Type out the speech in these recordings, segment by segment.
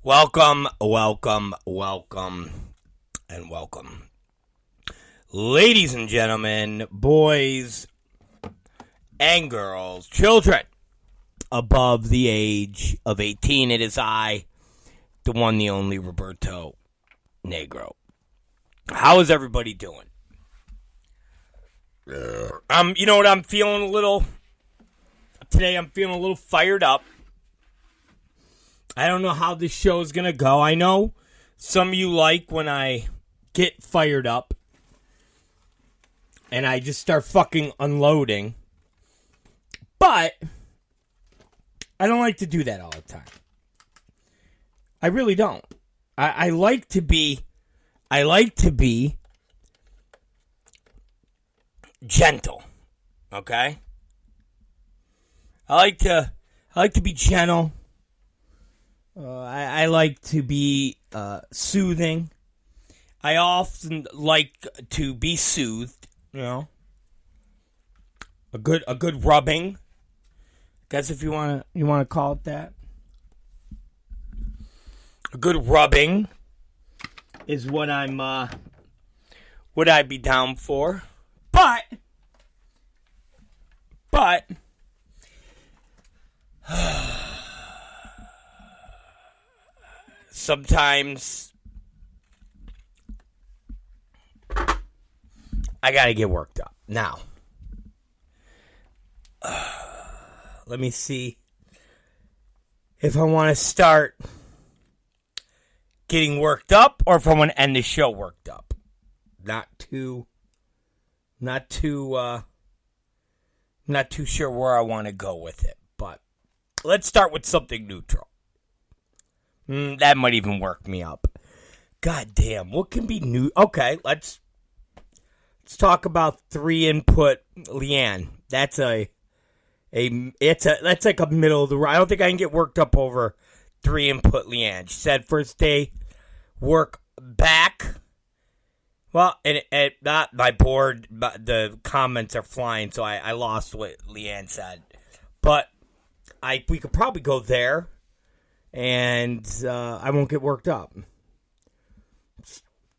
Welcome, and welcome. Ladies and gentlemen, boys and girls, children above the age of 18, it is I, the one, the only, Roberto Negro. How is everybody doing? You know what, I'm feeling today I'm feeling a little fired up. I don't know how this show is going to go. I know some of you like when I get fired up and I just start fucking unloading. But I don't like to do that all the time. I really don't. I like to be gentle. Okay? I like to be gentle. I like to be soothing. I often like to be soothed, you know. A good rubbing. Guess if you wanna call it that. A good rubbing is what would I be down for. But sometimes I gotta get worked up. Now, let me see if I want to start getting worked up or if I want to end the show worked up. Not too sure where I want to go with it, but let's start with something neutral. That might even work me up. God damn, what can be new? Okay, let's talk about 3-input Leanne. That's like a middle of the road. I don't think I can get worked up over 3-input Leanne. She said first day work back. Well, and not my board, but the comments are flying, so I lost what Leanne said. But we could probably go there. And I won't get worked up.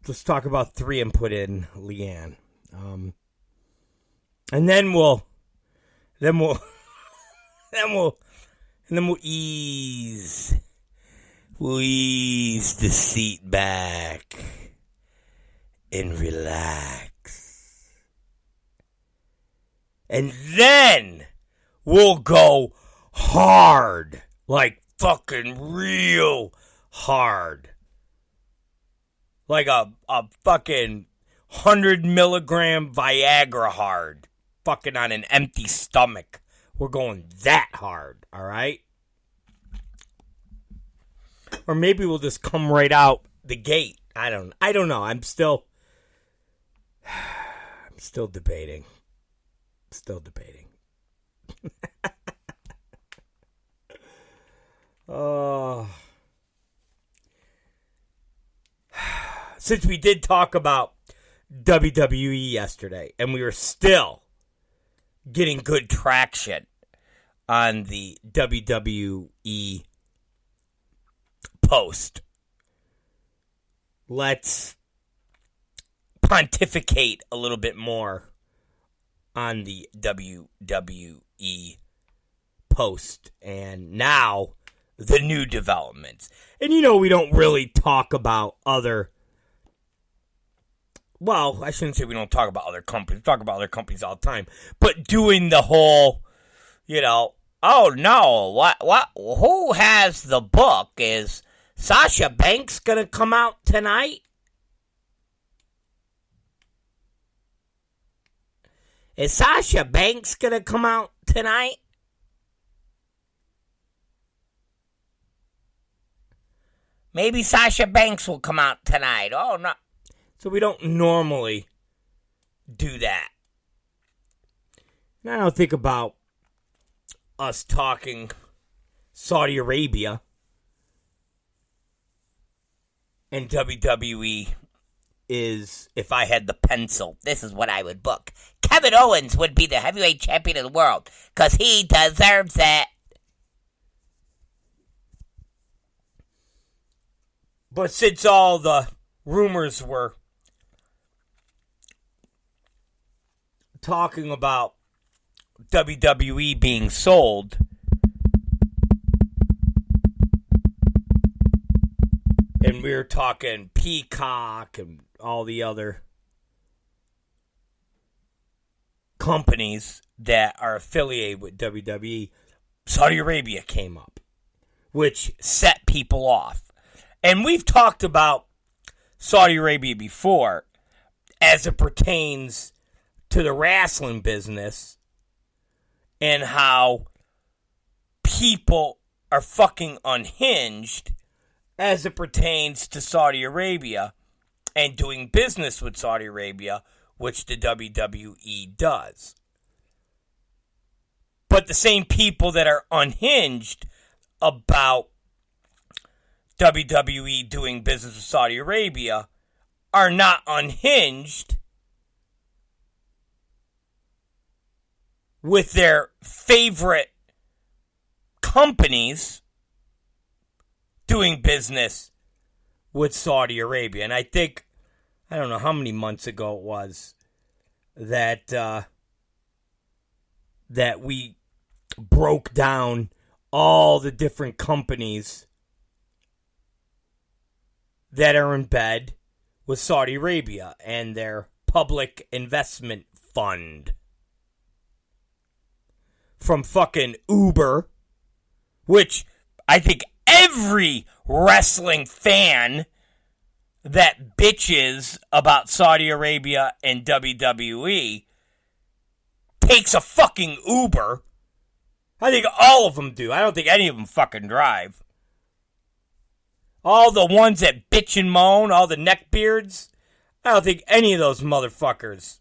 Let's talk about 3-input in Leanne, and then we'll ease the seat back and relax, and then we'll go hard, like fucking real hard. Like a fucking 100 milligram Viagra hard. Fucking on an empty stomach. We're going that hard, alright? Or maybe we'll just come right out the gate. I don't know. I'm still debating. Since we did talk about WWE yesterday, and we were still getting good traction on the WWE post, let's pontificate a little bit more on the WWE post. And now, the new developments. And we don't really talk about other... Well, I shouldn't say we don't talk about other companies. We talk about other companies all the time. But doing the whole, oh no, who has the book? Is Sasha Banks going to come out tonight? Is Sasha Banks going to come out tonight? Maybe Sasha Banks will come out tonight. Oh, no. So we don't normally do that. And I don't think about us talking Saudi Arabia and WWE is, if I had the pencil, this is what I would book. Kevin Owens would be the heavyweight champion of the world because he deserves it. But since all the rumors were talking about WWE being sold, and we were talking Peacock and all the other companies that are affiliated with WWE, Saudi Arabia came up, which set people off. And we've talked about Saudi Arabia before as it pertains to the wrestling business and how people are fucking unhinged as it pertains to Saudi Arabia and doing business with Saudi Arabia, which the WWE does. But the same people that are unhinged about WWE doing business with Saudi Arabia are not unhinged with their favorite companies doing business with Saudi Arabia. And I think, I don't know how many months ago it was, that we broke down all the different companies that are in bed with Saudi Arabia and their public investment fund. From fucking Uber, which I think every wrestling fan that bitches about Saudi Arabia and WWE takes a fucking Uber. I think all of them do. I don't think any of them fucking drive. All the ones that bitch and moan, all the neckbeards, I don't think any of those motherfuckers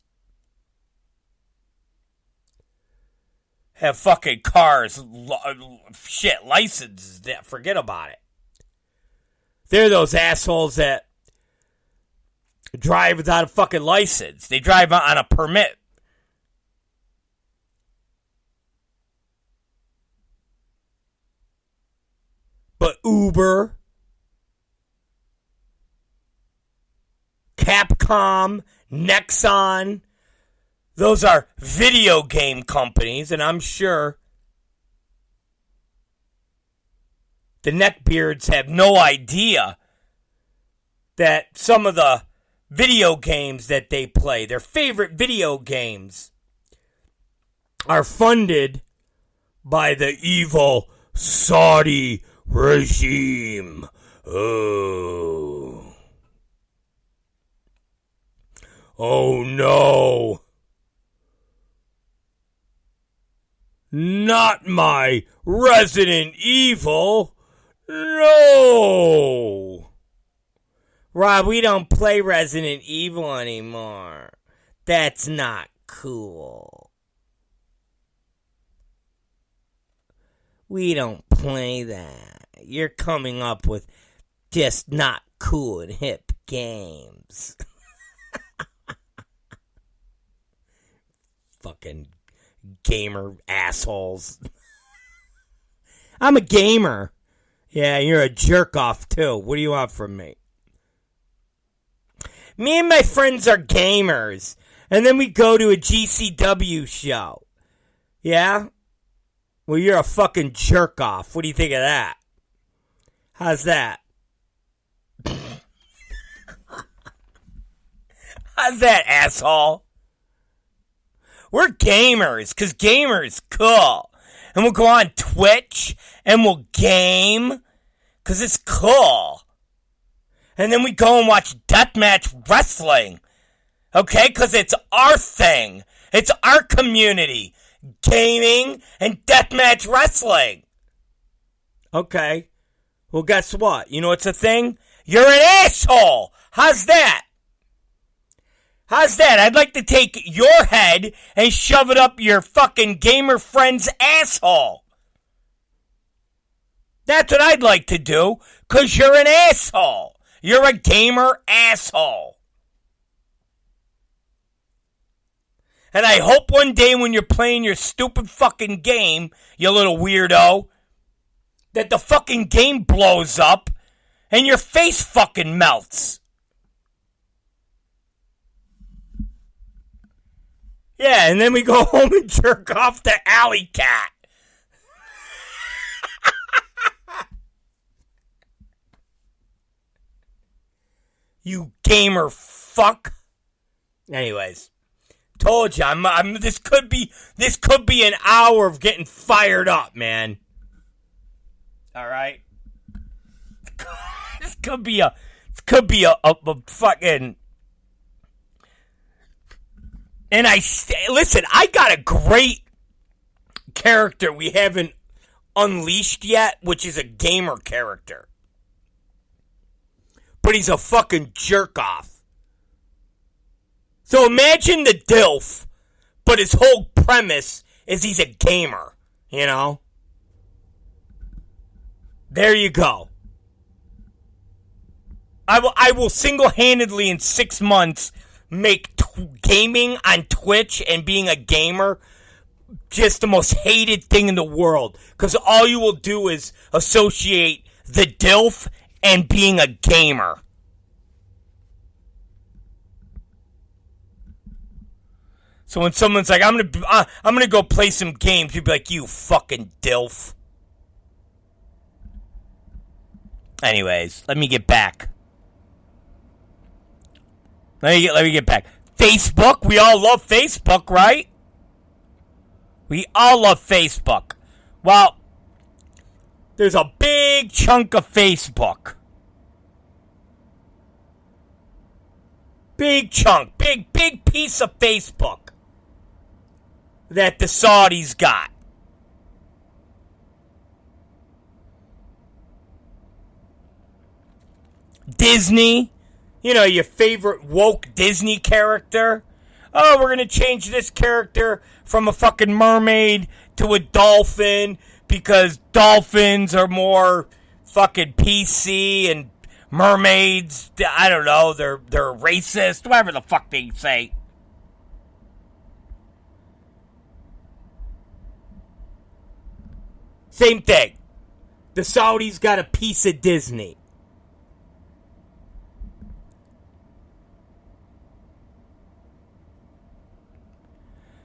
have fucking cars, licenses. Forget about it. They're those assholes that drive without a fucking license. They drive on a permit. But Uber, Capcom, Nexon, those are video game companies, and I'm sure the neckbeards have no idea that some of the video games that they play, their favorite video games, are funded by the evil Saudi regime. Oh no. Not my Resident Evil. No. Rob, we don't play Resident Evil anymore. That's not cool. We don't play that. You're coming up with just not cool and hip games. Fucking gamer assholes. I'm a gamer. Yeah, you're a jerk off too. What do you want from me? Me and my friends are gamers. And then we go to a GCW show. Yeah? Well, you're a fucking jerk off. What do you think of that? How's that? How's that, asshole? We're gamers, because gamers cool. And we'll go on Twitch, and we'll game, because it's cool. And then we go and watch deathmatch wrestling. Okay? Because it's our thing. It's our community. Gaming and deathmatch wrestling. Okay. Well, guess what? You know what's a thing? You're an asshole. How's that? How's that? I'd like to take your head and shove it up your fucking gamer friend's asshole. That's what I'd like to do, because you're an asshole. You're a gamer asshole. And I hope one day when you're playing your stupid fucking game, you little weirdo, that the fucking game blows up And your face fucking melts. Yeah, and then we go home and jerk off the alley cat. You gamer fuck. Anyways, told you, this could be an hour of getting fired up, man. All right. This could be a fucking. And listen, I got a great character we haven't unleashed yet, which is a gamer character. But he's a fucking jerk-off. So imagine the DILF, but his whole premise is he's a gamer, you know? There you go. I will single-handedly in 6 months make gaming on Twitch and being a gamer just the most hated thing in the world. Because all you will do is associate the DILF and being a gamer. So when someone's like, I'm gonna go play some games, you'd be like, you fucking DILF. Anyways, let me get back. Let me get back. Facebook, we all love Facebook, right? We all love Facebook. Well, there's a big chunk of Facebook. Big chunk, big piece of Facebook that the Saudis got. Disney, you know, your favorite woke Disney character. Oh, we're going to change this character from a fucking mermaid to a dolphin because dolphins are more fucking PC and mermaids, I don't know, they're racist, whatever the fuck they say. Same thing. The Saudis got a piece of Disney.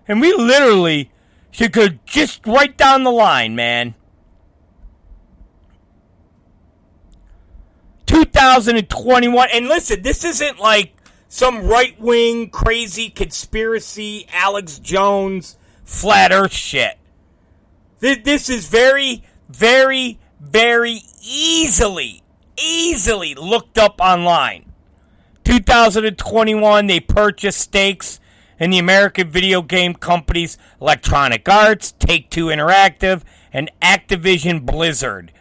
And we literally should go just right down the line, man. 2021, and listen, this isn't like some right-wing, crazy conspiracy, Alex Jones, flat earth shit. This is very, very, very easily looked up online. 2021, they purchased stakes in the American video game companies Electronic Arts, Take-Two Interactive, and Activision Blizzard.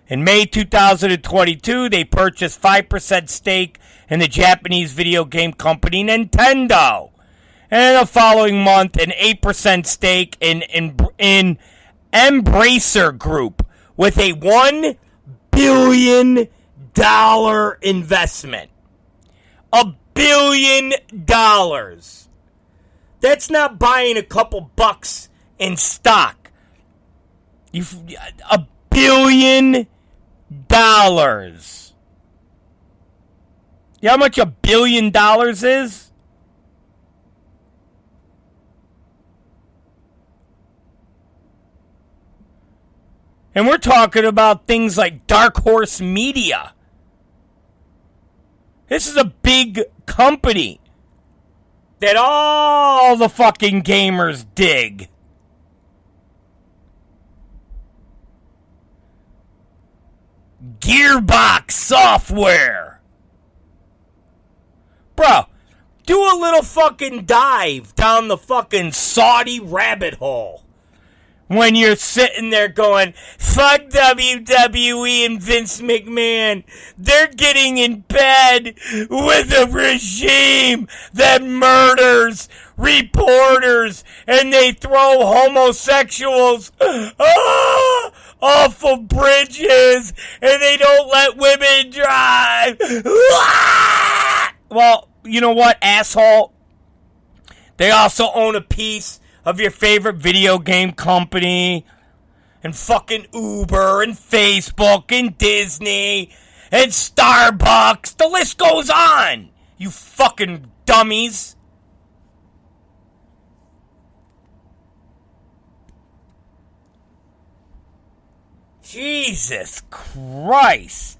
In May 2022, they purchased 5% stake in the Japanese video game company Nintendo. And the following month, an 8% stake in Embracer Group with a $1 billion investment. $1 billion. That's not buying a couple bucks in stock. $1 billion. You know how much $1 billion is? And we're talking about things like Dark Horse Media. This is a big company that all the fucking gamers dig. Gearbox Software. Bro, do a little fucking dive down the fucking Saudi rabbit hole. When you're sitting there going, fuck WWE and Vince McMahon. They're getting in bed with a regime that murders reporters and they throw homosexuals off of bridges and they don't let women drive. Well, you know what, asshole? They also own a piece of your favorite video game company, and fucking Uber, and Facebook, and Disney, and Starbucks. The list goes on. You fucking dummies. Jesus Christ.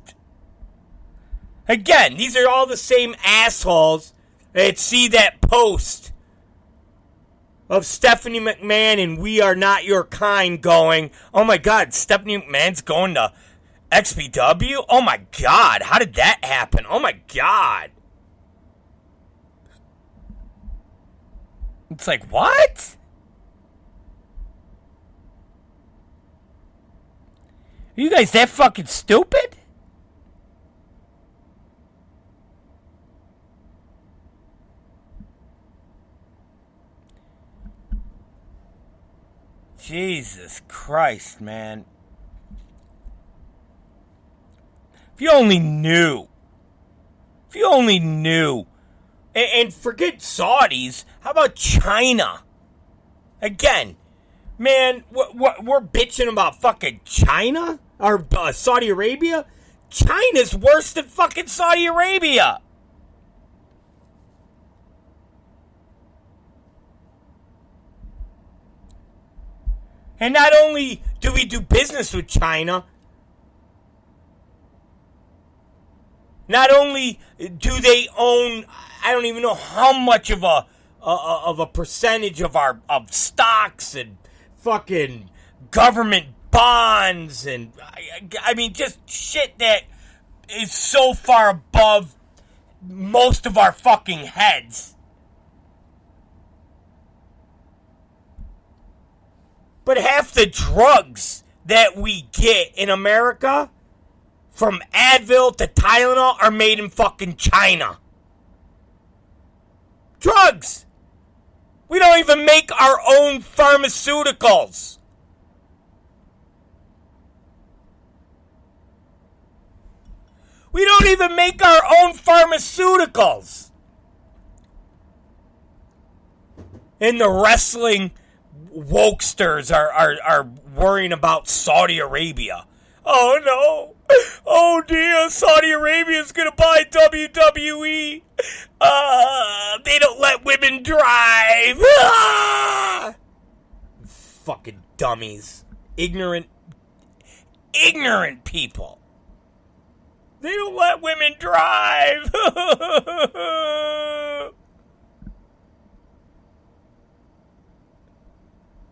Again, these are all the same assholes that see that post of Stephanie McMahon and We Are Not Your Kind going, oh my God, Stephanie McMahon's going to XPW? Oh my God, how did that happen? Oh my God. It's like, what? Are you guys that fucking stupid? Jesus Christ, man. If you only knew. If you only knew. And forget Saudis. How about China? Again, man, we're bitching about fucking China? Or Saudi Arabia? China's worse than fucking Saudi Arabia. And not only do we do business with China, not only do they own, I don't even know how much of a percentage of our stocks and fucking government bonds and I mean just shit that is so far above most of our fucking heads. But half the drugs that we get in America, from Advil to Tylenol, are made in fucking China. Drugs! We don't even make our own pharmaceuticals. We don't even make our own pharmaceuticals. And the wrestling wokesters are worrying about Saudi Arabia. Oh no. Oh dear, Saudi Arabia's gonna buy WWE. They don't let women drive. Fucking dummies. Ignorant people. They don't let women drive.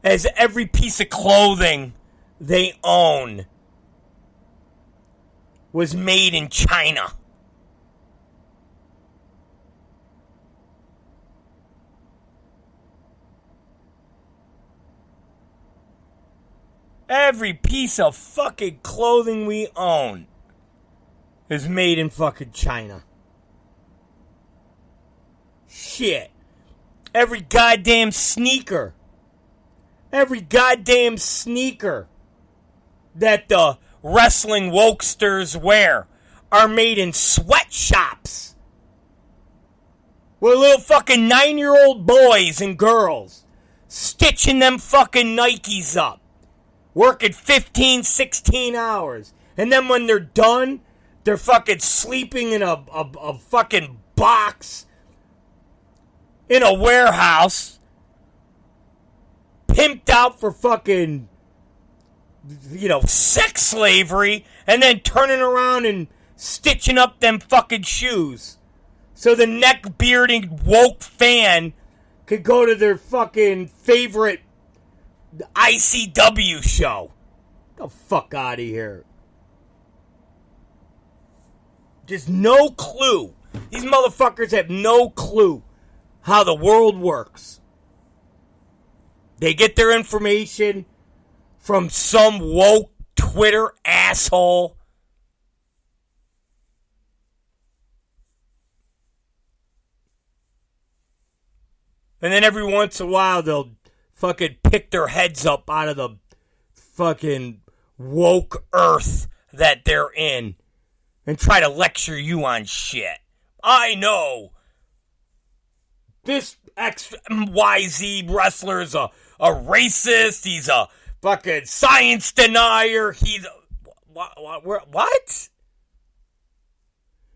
As every piece of clothing they own was made in China. Every piece of fucking clothing we own is made in fucking China. Shit. Every goddamn sneaker. Every goddamn sneaker that the wrestling wokesters wear are made in sweatshops. With little fucking 9-year-old boys and girls stitching them fucking Nikes up. Working 15, 16 hours. And then when they're done, they're fucking sleeping in a fucking box in a warehouse. Pimped out for fucking, sex slavery, and then turning around and stitching up them fucking shoes. So the neck-bearding woke fan could go to their fucking favorite ICW show. Get the fuck out of here. Just no clue. These motherfuckers have no clue how the world works. They get their information from some woke Twitter asshole. And then every once in a while they'll fucking pick their heads up out of the fucking woke earth that they're in and try to lecture you on shit. I know. This XYZ wrestler is a racist. He's a fucking science denier. He's what?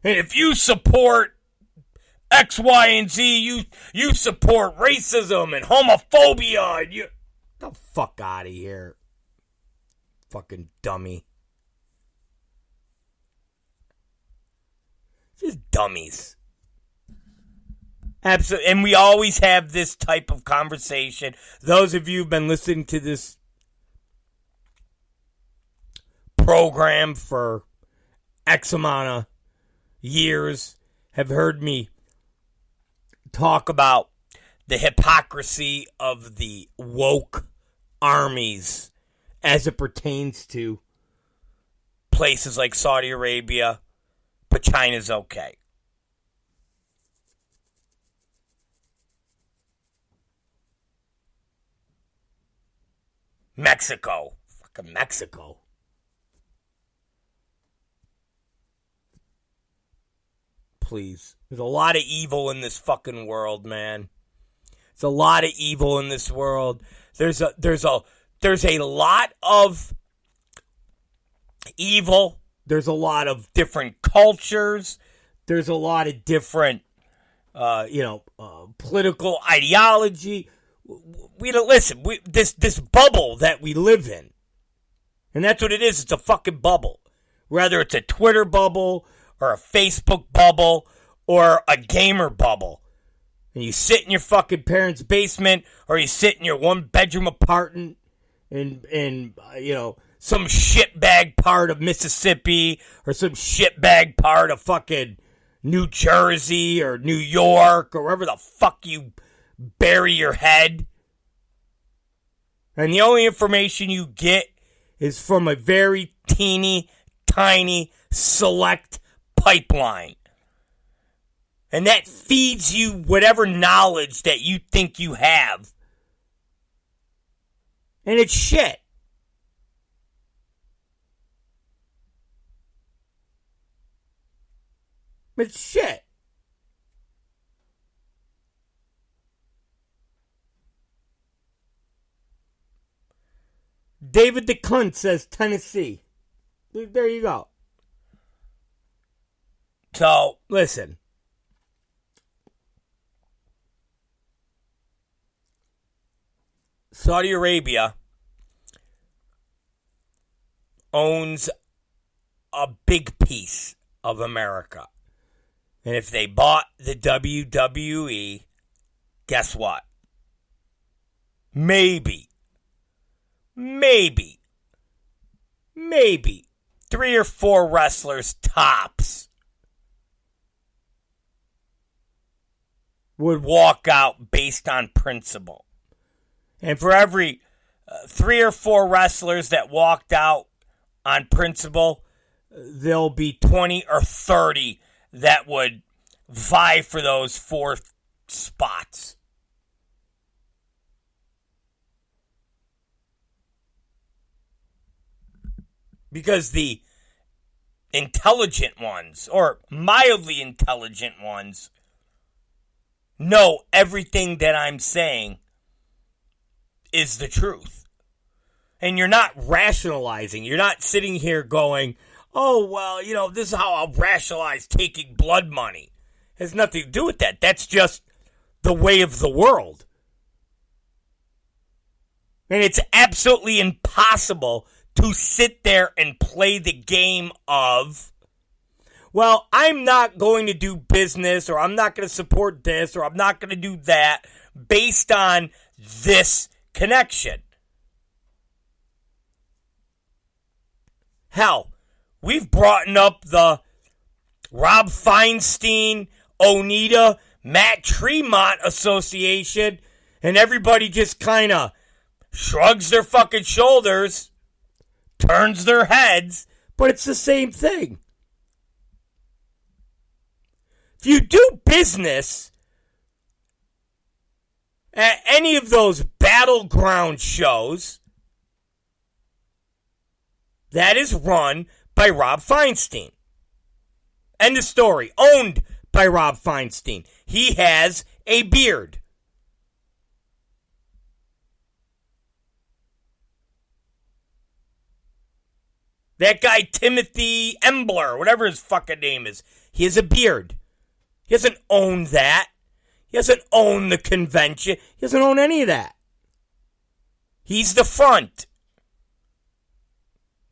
And if you support X, Y, and Z, you support racism and homophobia. And you... Get the fuck out of here. Fucking dummy. Just dummies. Absolutely. And we always have this type of conversation. Those of you who've been listening to this program for X amount of years have heard me talk about the hypocrisy of the woke armies as it pertains to places like Saudi Arabia, but China's okay. Mexico. Fucking Mexico. Please. There's a lot of evil in this fucking world, man. There's a lot of evil in this world. There's a lot of evil. There's a lot of different cultures. There's a lot of different, political ideology. This bubble that we live in, and that's what it is. It's a fucking bubble. Whether it's a Twitter bubble or a Facebook bubble or a gamer bubble. And you sit in your fucking parents' basement or you sit in your one-bedroom apartment in some shitbag part of Mississippi or some shitbag part of fucking New Jersey or New York or wherever the fuck you bury your head. And the only information you get is from a very teeny, tiny, select pipeline. And that feeds you whatever knowledge that you think you have. And it's shit. It's shit. David the Cunt says Tennessee. There you go. So, listen. Saudi Arabia owns a big piece of America. And if they bought the WWE, guess what? Maybe 3 or 4 wrestlers tops would walk out based on principle. And for every 3 or 4 wrestlers that walked out on principle, there'll be 20 or 30 that would vie for those 4 spots. Because the intelligent ones, or mildly intelligent ones, know everything that I'm saying is the truth. And you're not rationalizing. You're not sitting here going, oh, well, this is how I'll rationalize taking blood money. It has nothing to do with that. That's just the way of the world. And it's absolutely impossible to sit there and play the game of, well, I'm not going to do business, or I'm not going to support this, or I'm not going to do that based on this connection. Hell, we've brought up the Rob Feinstein, Onita, Matt Tremont Association, and everybody just kind of shrugs their fucking shoulders, turns their heads, but it's the same thing. If you do business at any of those battleground shows, that is run by Rob Feinstein. End of story. Owned by Rob Feinstein. He has a beard. That guy, Timothy Embler, whatever his fucking name is, he has a beard. He doesn't own that. He doesn't own the convention. He doesn't own any of that. He's the front.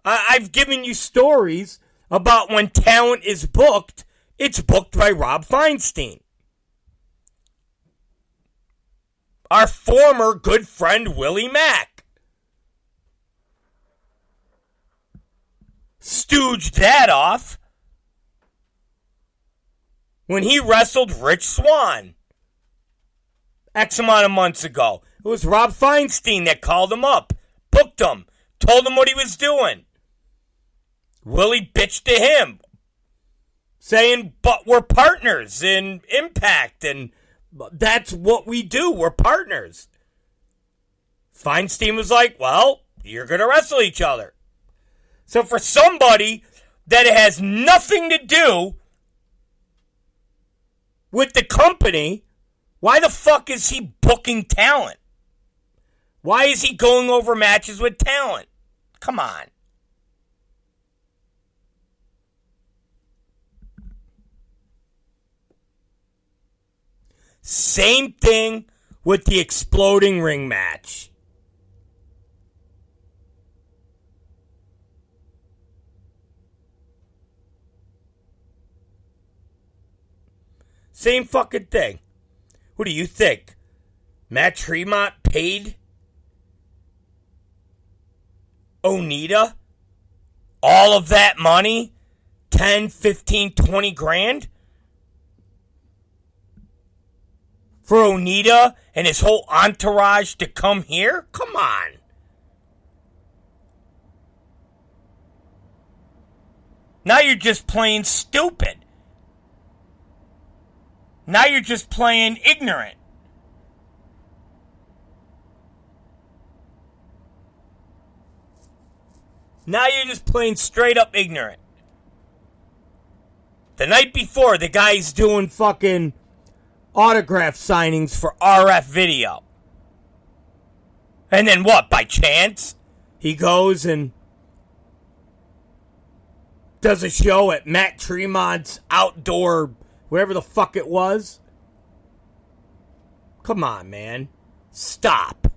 I've given you stories about when talent is booked, it's booked by Rob Feinstein. Our former good friend Willie Mack stooged that off when he wrestled Rich Swann X amount of months ago. It was Rob Feinstein that called him up, booked him, told him what he was doing. Willie bitched to him, saying, but we're partners in Impact, and that's what we do. We're partners. Feinstein was like, well, you're going to wrestle each other. So for somebody that has nothing to do with the company, why the fuck is he booking talent? Why is he going over matches with talent? Come on. Same thing with the exploding ring match. Same fucking thing. What do you think? Matt Tremont paid Onita all of that money? 10, 15, 20 grand? For Onita and his whole entourage to come here? Come on. Now you're just playing stupid. Now you're just playing ignorant. Now you're just playing straight up ignorant. The night before, the guy's doing fucking autograph signings for RF Video. And then what, by chance? He goes and does a show at Matt Tremont's outdoor, whatever the fuck it was. Come on, man. Stop.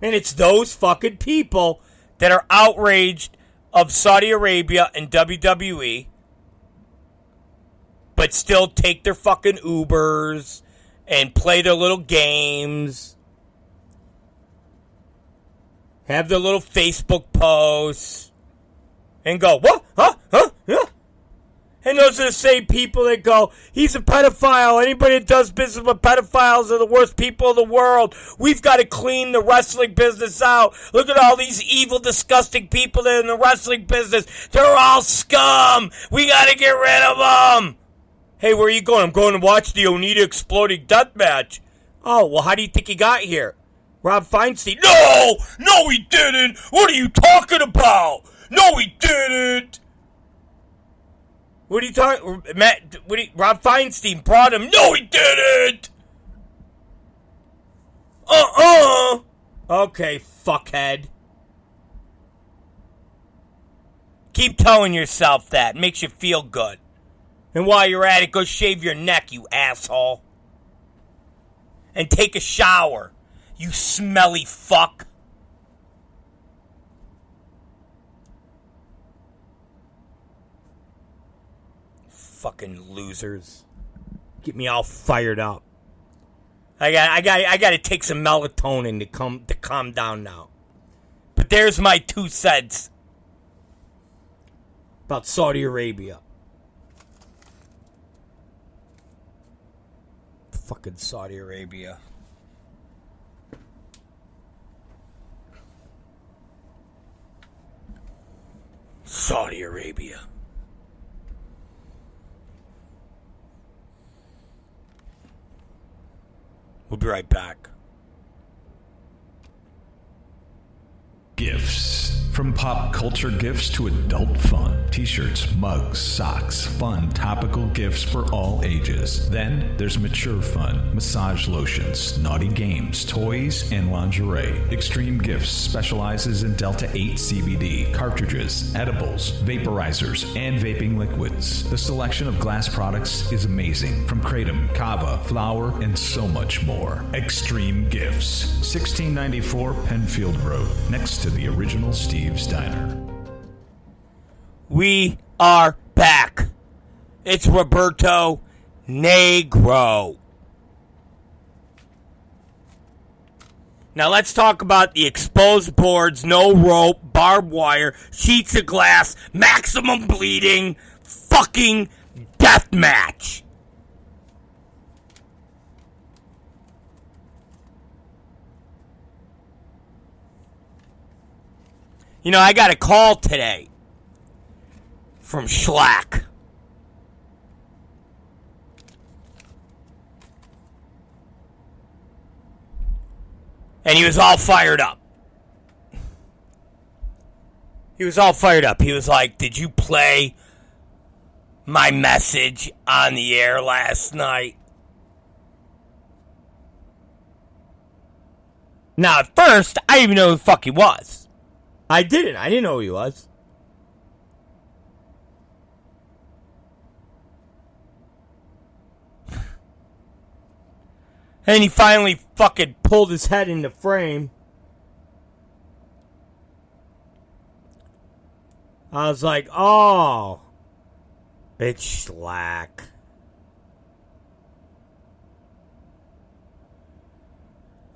And it's those fucking people that are outraged of Saudi Arabia and WWE, but still take their fucking Ubers and play their little games, have their little Facebook posts, and go, what? Huh? Yeah. And those are the same people that go, he's a pedophile. Anybody that does business with pedophiles are the worst people in the world. We've got to clean the wrestling business out. Look at all these evil, disgusting people that are in the wrestling business. They're all scum. We got to get rid of them. Hey, where are you going? I'm going to watch the Onita exploding deathmatch. Oh, well, how do you think he got here? Rob Feinstein. No, he didn't. What are you talking about? No, he didn't. What are you talking? Matt? Rob Feinstein brought him. No, he didn't. Okay, fuckhead. Keep telling yourself that. It makes you feel good. And while you're at it, go shave your neck, you asshole. And take a shower, you smelly fuck. Fucking losers. Get me all fired up. I got to take some melatonin to calm down now. But there's my 2 cents about Saudi Arabia. Fucking Saudi Arabia. Saudi Arabia. We'll be right back. Gifts. From pop culture gifts to adult fun. T-shirts, mugs, socks, fun topical gifts for all ages. Then there's mature fun, massage lotions, naughty games, toys, and lingerie. Extreme Gifts specializes in Delta 8 CBD, cartridges, edibles, vaporizers, and vaping liquids. The selection of glass products is amazing, from kratom, kava, flower, and so much more. Extreme Gifts, 1694 Penfield Road, next to the original Steve's Diner. We are back. It's Roberto Negro. Now let's talk about the exposed boards, no rope, barbed wire, sheets of glass, maximum bleeding, fucking death match. You know, I got a call today from Shlak. And he was all fired up. He was like, did you play my message on the air last night? Now, at first, I didn't even know who the fuck he was. I didn't know who he was. And he finally fucking pulled his head in the frame. I was like, oh, it's Shlak.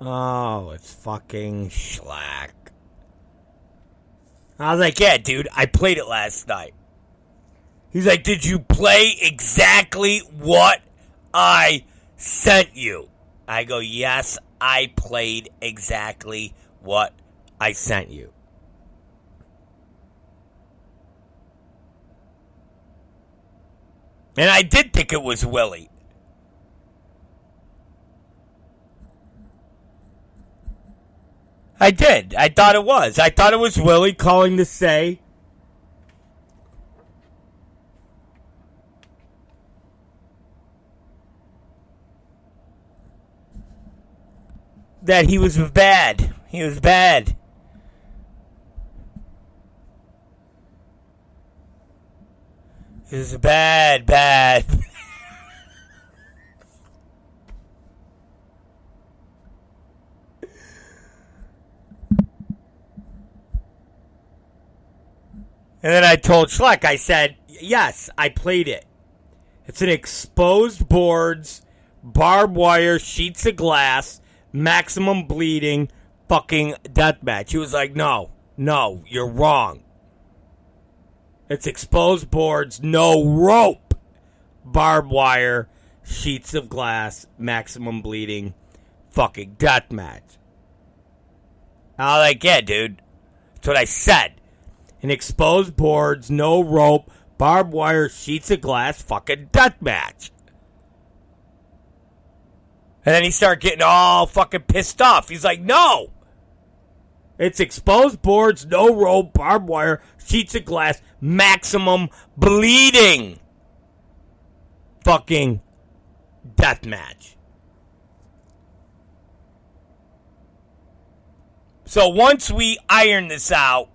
Oh, it's fucking Shlak. I was like, yeah, dude, I played it last night. He's like, did you play exactly what I sent you? I go, yes, I played exactly what I sent you. And I did think it was Willie. I did. I thought it was. I thought it was Willie calling to say that he was bad. He was bad. He was bad. And then I told Shlak, I said, yes, I played it. It's an exposed boards, barbed wire, sheets of glass, maximum bleeding, fucking deathmatch. He was like, no, you're wrong. It's exposed boards, no rope, barbed wire, sheets of glass, maximum bleeding, fucking deathmatch. I was like, yeah, dude. That's what I said. An exposed boards, no rope, barbed wire, sheets of glass, fucking deathmatch. And then he started getting all fucking pissed off. He's like, no. It's exposed boards, no rope, barbed wire, sheets of glass, maximum bleeding. Fucking deathmatch. So once we iron this out,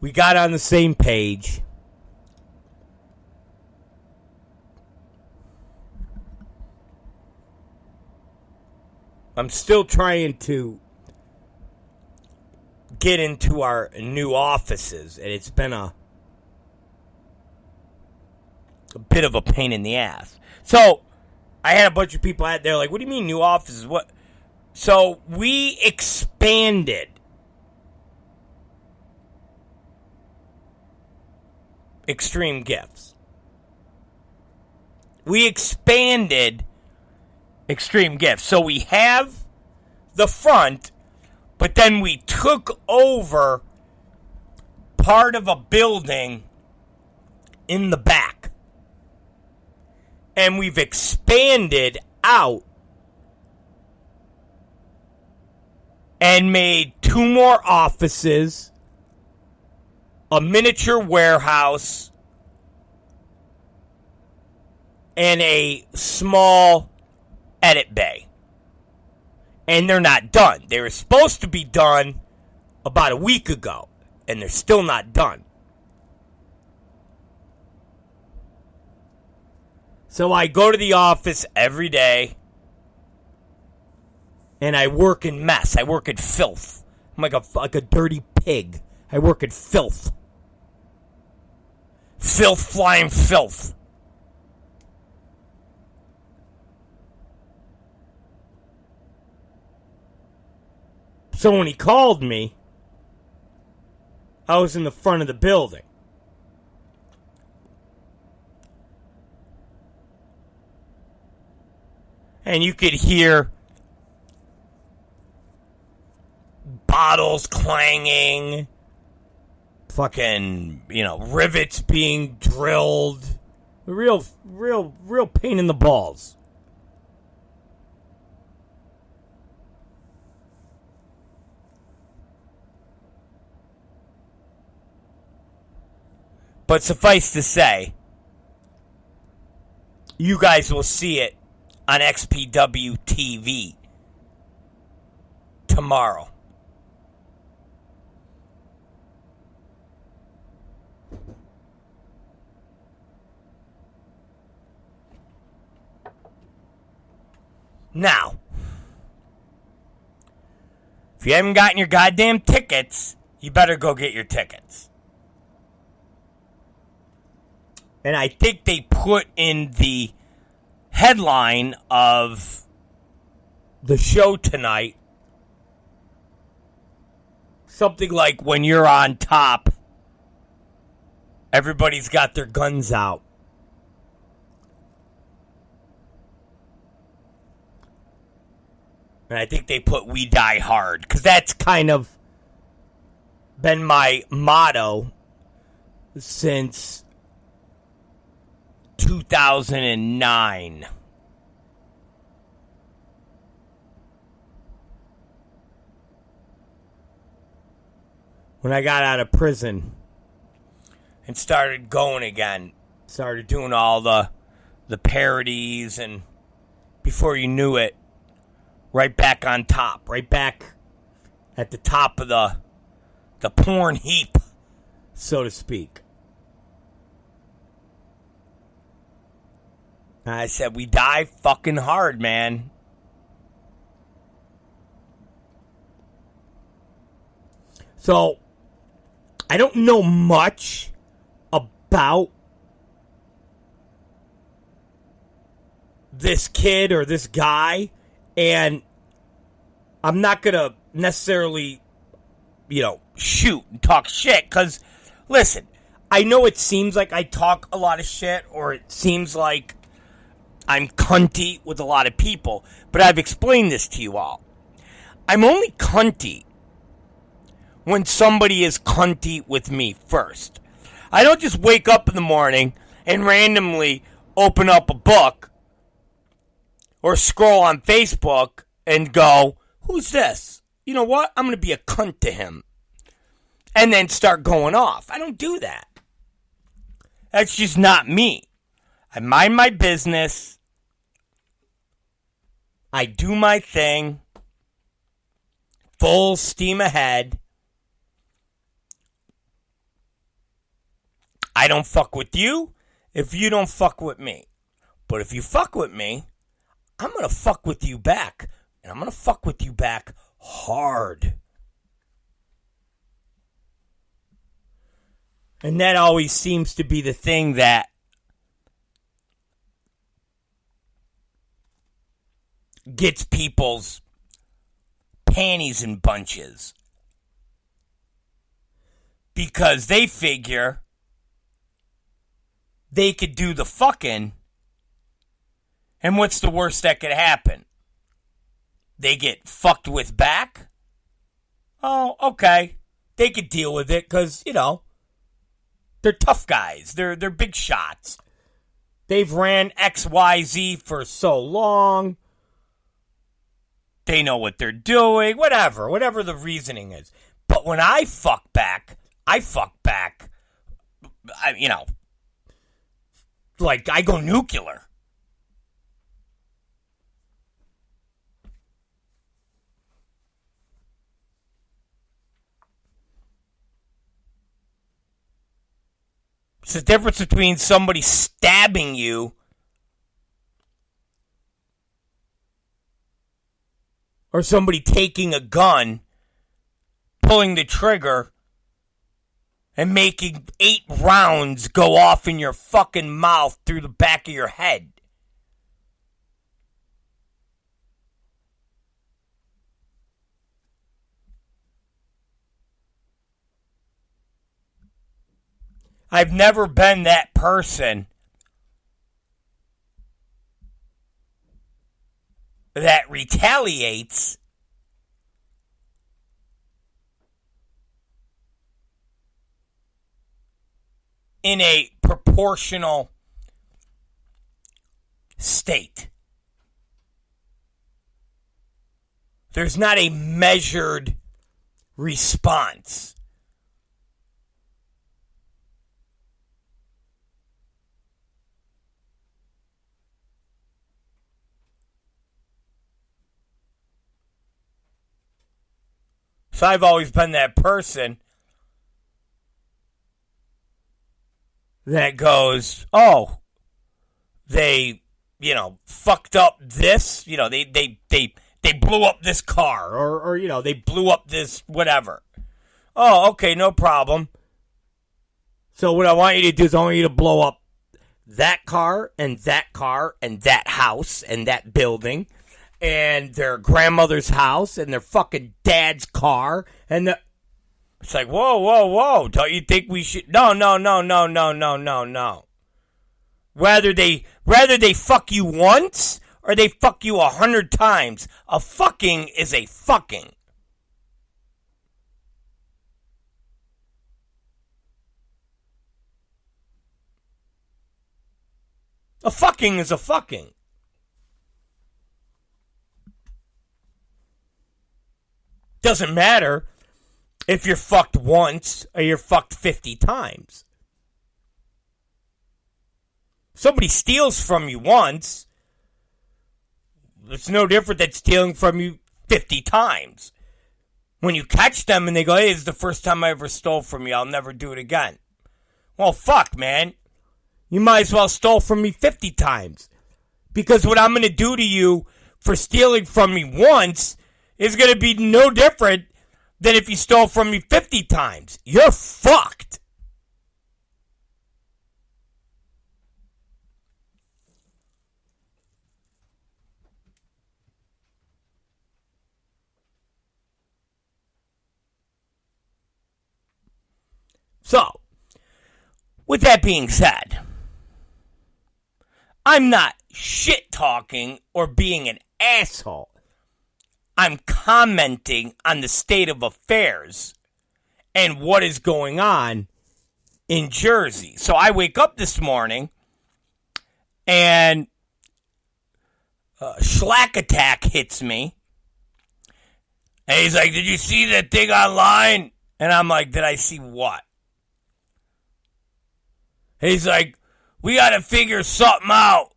we got on the same page. I'm still trying to get into our new offices, and it's been a bit of a pain in the ass. So, I had a bunch of people out there like, what do you mean new offices? What? So, we expanded Extreme Gifts. We expanded Extreme Gifts. So we have the front, but then we took over part of a building in the back. And we've expanded out and made 2 more offices, a miniature warehouse, and a small edit bay. And they're not done. They were supposed to be done about a week ago, and they're still not done. So I go to the office every day, and I work in mess. I work in filth. I'm like a dirty pig. I work in filth. Filth, flying filth. So when he called me, I was in the front of the building. And you could hear bottles clanging, fucking, rivets being drilled. Real pain in the balls. But suffice to say, you guys will see it on XPW TV tomorrow. Now, if you haven't gotten your goddamn tickets, you better go get your tickets. And I think they put in the headline of the show tonight something like, when you're on top, everybody's got their guns out. And I think they put "We Die Hard," because that's kind of been my motto since 2009. When I got out of prison and started going again, started doing all the parodies, and before you knew it, right back on top, right back at the top of the porn heap, so to speak. And I said, we die fucking hard, man. So, I don't know much about this kid or this guy, and I'm not going to necessarily, shoot and talk shit, because, listen, I know it seems like I talk a lot of shit, or it seems like I'm cunty with a lot of people, but I've explained this to you all. I'm only cunty when somebody is cunty with me first. I don't just wake up in the morning and randomly open up a book or scroll on Facebook and go, who's this? You know what? I'm going to be a cunt to him. And then start going off. I don't do that. That's just not me. I mind my business. I do my thing. Full steam ahead. I don't fuck with you if you don't fuck with me. But if you fuck with me, I'm going to fuck with you back. And I'm going to fuck with you back hard. And that always seems to be the thing that gets people's panties in bunches. Because they figure they could do the fucking, and what's the worst that could happen? They get fucked with back? Oh, okay. They could deal with it because, they're tough guys. They're big shots. They've ran XYZ for so long. They know what they're doing. Whatever the reasoning is. But when I fuck back. Like I go nuclear. It's the difference between somebody stabbing you or somebody taking a gun, pulling the trigger, and making 8 rounds go off in your fucking mouth through the back of your head. I've never been that person that retaliates in a proportional state. There's not a measured response. So I've always been that person that goes, oh, they, fucked up this, they blew up this car, or they blew up this whatever. Oh, okay, no problem. So what I want you to do is I want you to blow up that car and that house and that building and their grandmother's house and their fucking dad's car and the... It's like, whoa. Don't you think we should... No. Whether they fuck you once or they fuck you 100 times, a fucking is a fucking. A fucking is a fucking. Doesn't matter if you're fucked once or you're fucked 50 times. Somebody steals from you once, it's no different than stealing from you 50 times. When you catch them and they go, hey, it's the first time I ever stole from you, I'll never do it again. Well, fuck, man. You might as well stole from me 50 times. Because what I'm going to do to you for stealing from me once is going to be no different than if you stole from me 50 times. You're fucked. So, with that being said, I'm not shit-talking or being an asshole. I'm commenting on the state of affairs and what is going on in Jersey. So I wake up this morning and Shlak attack hits me. And he's like, did you see that thing online? And I'm like, did I see what? And he's like, we got to figure something out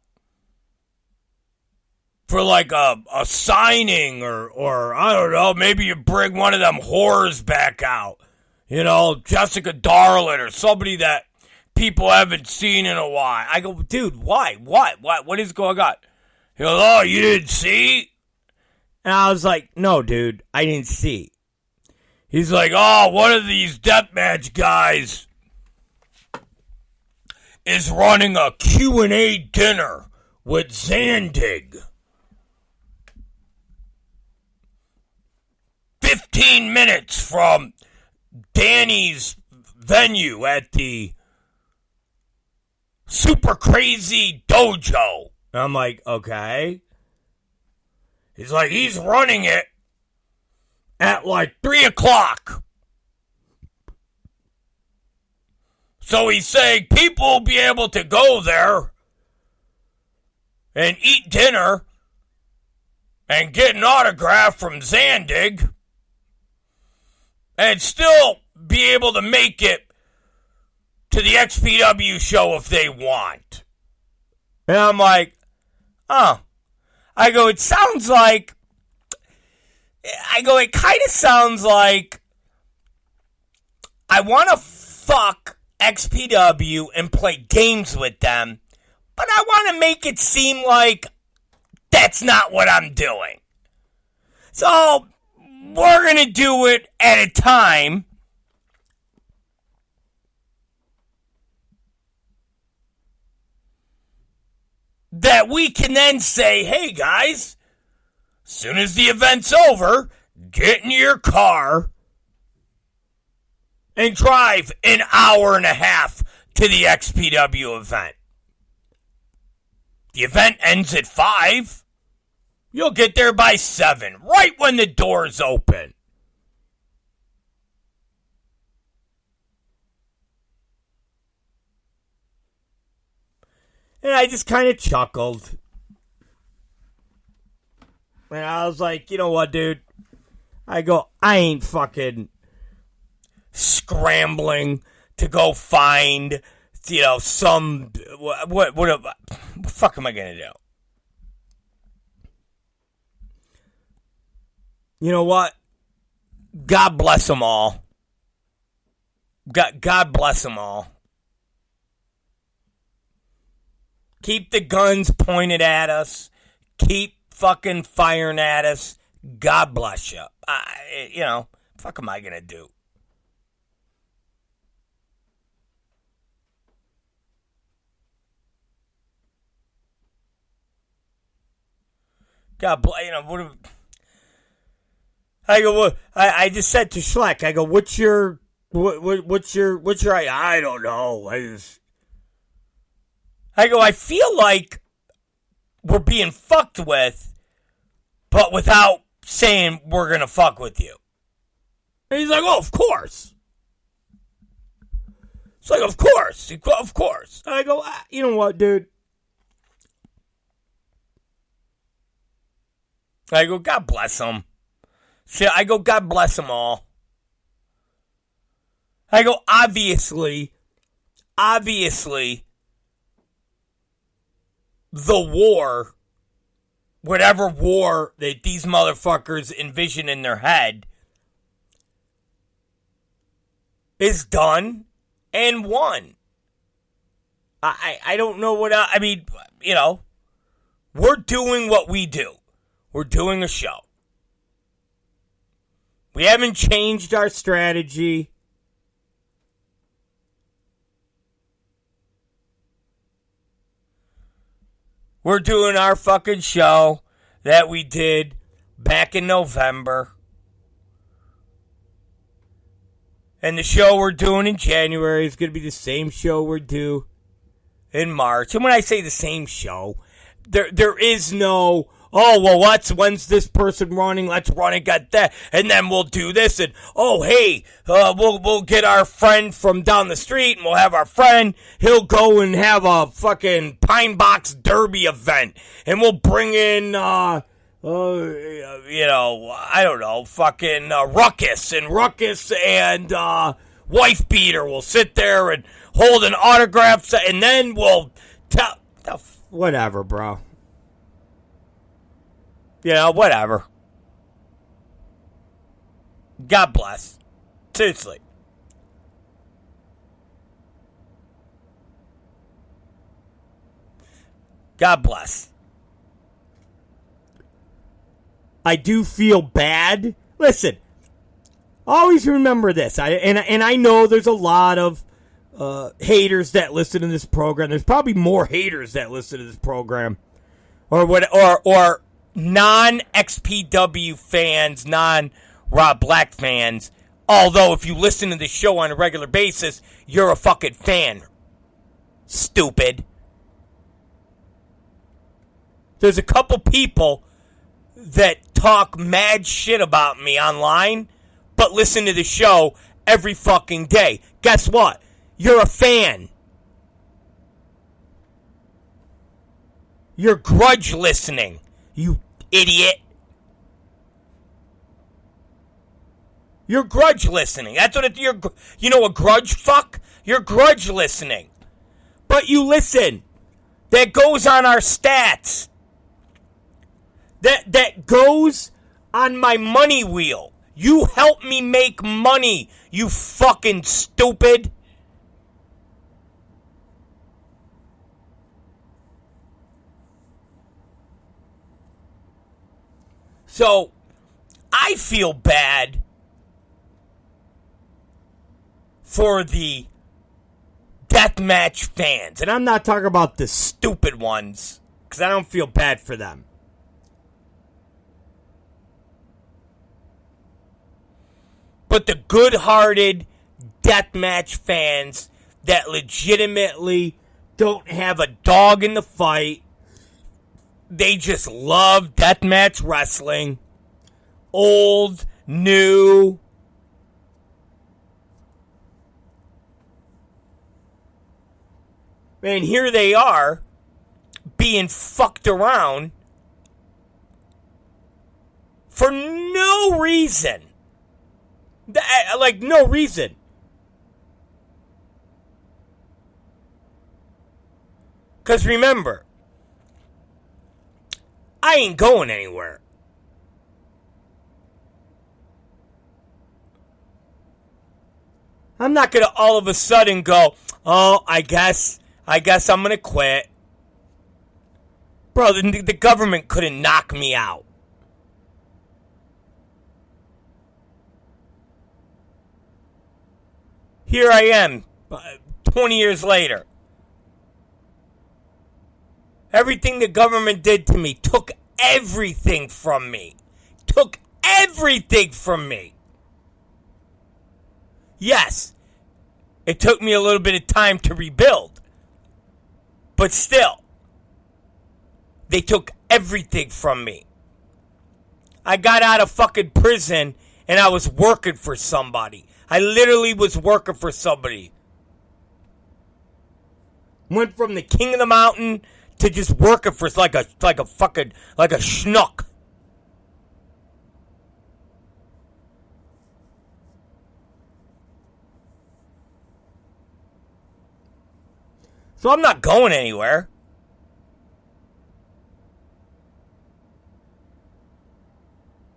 for like a signing or I don't know, maybe you bring one of them whores back out. Jessica Darlin or somebody that people haven't seen in a while. I go, dude, why? What is going on? He goes, oh, you didn't see? And I was like, no, dude, I didn't see. He's like, oh, one of these deathmatch guys is running a Q&A dinner with Zandig. 15 minutes from Danny's venue at the Super Crazy Dojo. And I'm like, okay. He's like, he's running it at like 3 o'clock. So he's saying people will be able to go there and eat dinner and get an autograph from Zandig and still be able to make it to the XPW show if they want. And I'm like, oh. I go, it sounds like, it kind of sounds like I want to fuck XPW and play games with them, but I want to make it seem like that's not what I'm doing. So, we're going to do it at a time that we can then say, hey guys, as soon as the event's over, get in your car and drive an hour and a half to the XPW event. The event ends at 5. You'll get there by 7, right when the doors open. And I just kind of chuckled. And I was like, you know what, dude? I go, I ain't fucking scrambling to go find, some, what the fuck am I going to do? You know what? God bless them all. God bless them all. Keep the guns pointed at us. Keep fucking firing at us. God bless you. Fuck am I going to do? God bless, I go, what? I just said to Shlak, I go, what's your, I don't know. I feel like we're being fucked with, but without saying we're going to fuck with you. And he's like, oh, of course. It's like, of course. Of course. And I go, you know what, dude? I go, God bless them. See, I go, God bless them all. I go, obviously, the war, whatever war that these motherfuckers envision in their head, is done and won. I don't know what I mean, we're doing what we do. We're doing a show. We haven't changed our strategy. We're doing our fucking show that we did back in November. And the show we're doing in January is going to be the same show we're due in March. And when I say the same show, there is no, oh, well, when's this person running? Let's run and get that. And then we'll do this. And, oh, hey, we'll get our friend from down the street and we'll have our friend. He'll go and have a fucking Pine Box Derby event. And we'll bring in, I don't know, fucking Ruckus. And Ruckus and Wife Beater will sit there and hold an autograph. And then we'll tell, whatever, bro. Whatever. God bless. Seriously. God bless. I do feel bad. Listen, always remember this. I know there's a lot of haters that listen to this program. There's probably more haters that listen to this program, or non-XPW fans, non-Rob Black fans. Although, if you listen to the show on a regular basis, you're a fucking fan. Stupid. There's a couple people that talk mad shit about me online, but listen to the show every fucking day. Guess what? You're a fan. You're grudge listening, you idiot. You're grudge listening. That's what you're. You know a grudge fuck? You're grudge listening. But you listen. That goes on our stats. That goes on my money wheel. You help me make money, you fucking stupid. So, I feel bad for the deathmatch fans. And I'm not talking about the stupid ones, because I don't feel bad for them. But the good-hearted deathmatch fans that legitimately don't have a dog in the fight. They just love deathmatch wrestling. Old, new. And here they are being fucked around for no reason. Like, no reason. Because remember, I ain't going anywhere. I'm not going to all of a sudden go, oh, I guess I'm going to quit. Bro, the government couldn't knock me out. Here I am, 20 years later. Everything the government did to me, took everything from me. Took everything from me. Yes, it took me a little bit of time to rebuild. But still, they took everything from me. I got out of fucking prison and I was working for somebody. I literally was working for somebody. Went from the king of the mountain to just working for like a schnook. So I'm not going anywhere.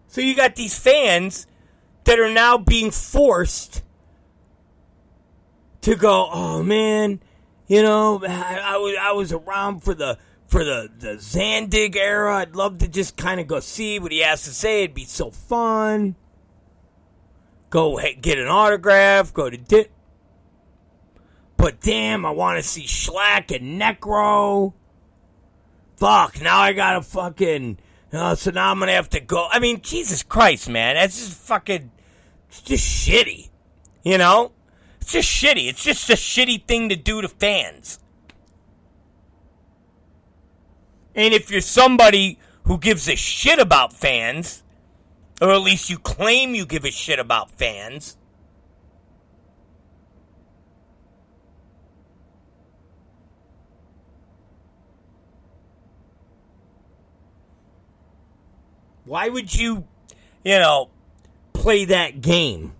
So you got these fans that are now being forced to go, oh man, you know, I was around for the Zandig era. I'd love to just kind of go see what he has to say. It'd be so fun. Go get an autograph. Go to But damn, I want to see Shlak and Necro. Fuck, now I gotta fucking... so now I'm gonna have to go... I mean, Jesus Christ, man. That's just fucking... It's just shitty. You know? It's just shitty. It's just a shitty thing to do to fans. And if you're somebody who gives a shit about fans, or at least you claim you give a shit about fans... Why would you, play that game?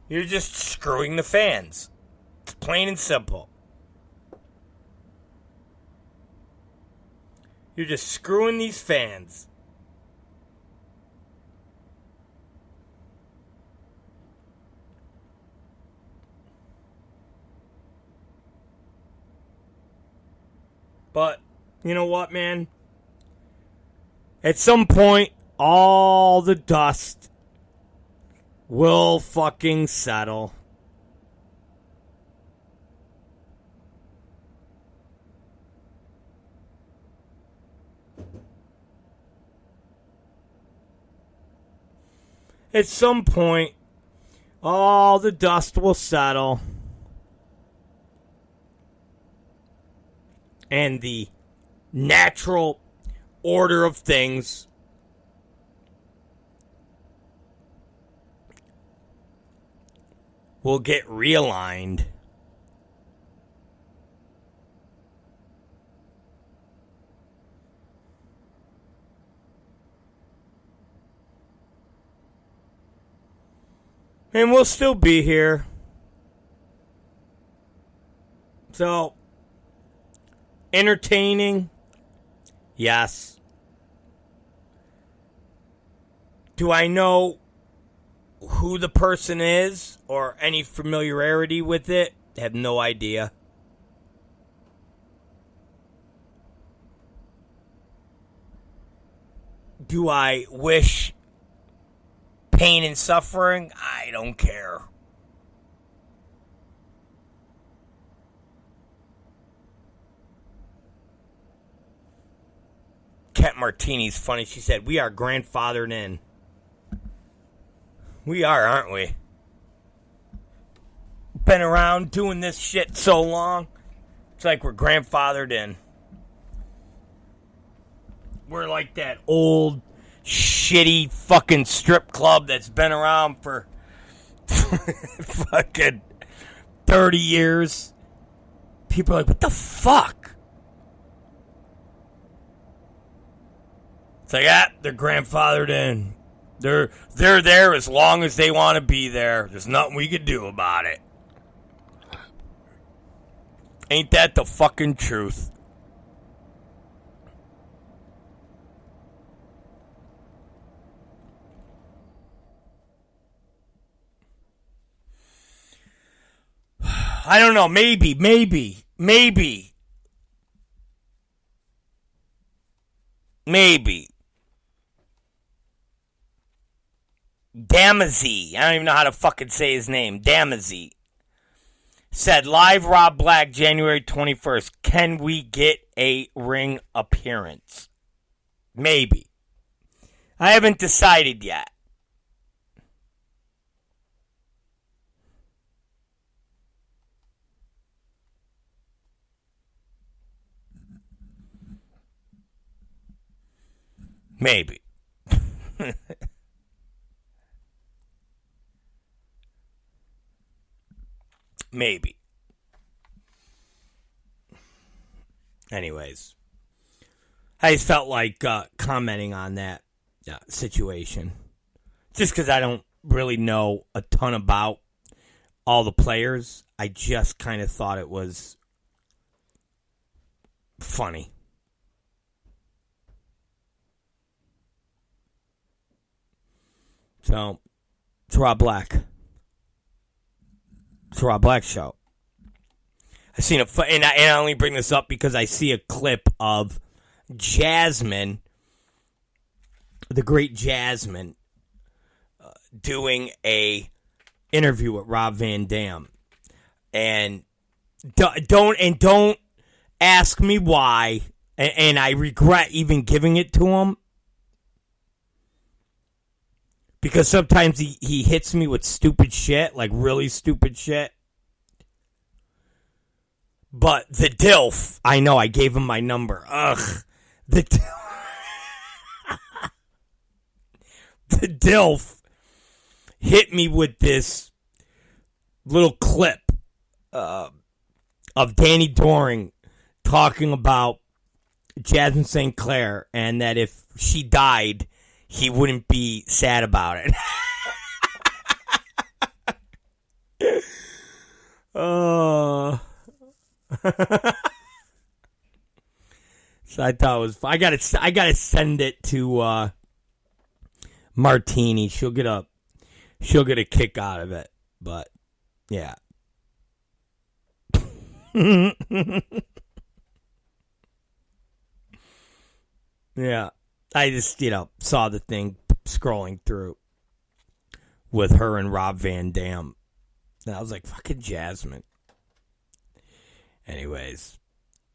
You're just screwing the fans. It's plain and simple. You're just screwing these fans. But, you know what, man? At some point, all the dust will fucking settle. At some point, all the dust will settle. And the natural order of things will get realigned. And we'll still be here. So, entertaining, yes. Do I know who the person is or any familiarity with it? I have no idea. Do I wish pain and suffering? I don't care. Kat Martini's funny. She said, "We are grandfathered in." We are, aren't we? Been around doing this shit so long. It's like we're grandfathered in. We're like that old, shitty fucking strip club that's been around for fucking 30 years. People are like, what the fuck? It's like, they're grandfathered in. They're there as long as they want to be there. There's nothing we can do about it. Ain't that the fucking truth? I don't know. Maybe. Damazy. I don't even know how to fucking say his name. Damazy said, live Rob Black, January 21st. Can we get a ring appearance? Maybe. I haven't decided yet. Maybe. Maybe. Anyways, I just felt like commenting on that situation. Just because I don't really know a ton about all the players. I just kind of thought it was funny. So, it's Rob Black. It's Rob Black show. I seen and I only bring this up because I see a clip of Jasmine, the great Jasmine, doing a interview with Rob Van Dam, and don't ask me why, and I regret even giving it to him. Because sometimes he hits me with stupid shit, like really stupid shit. But the DILF, I know, I gave him my number. Ugh. The DILF hit me with this little clip of Danny Doring talking about Jasmine St. Clair, and that if she died, he wouldn't be sad about it. So I thought it was fun. I gotta send it to Martini. She'll get a kick out of it. But yeah. Yeah. I just, saw the thing scrolling through with her and Rob Van Dam. And I was like, fucking Jasmine. Anyways,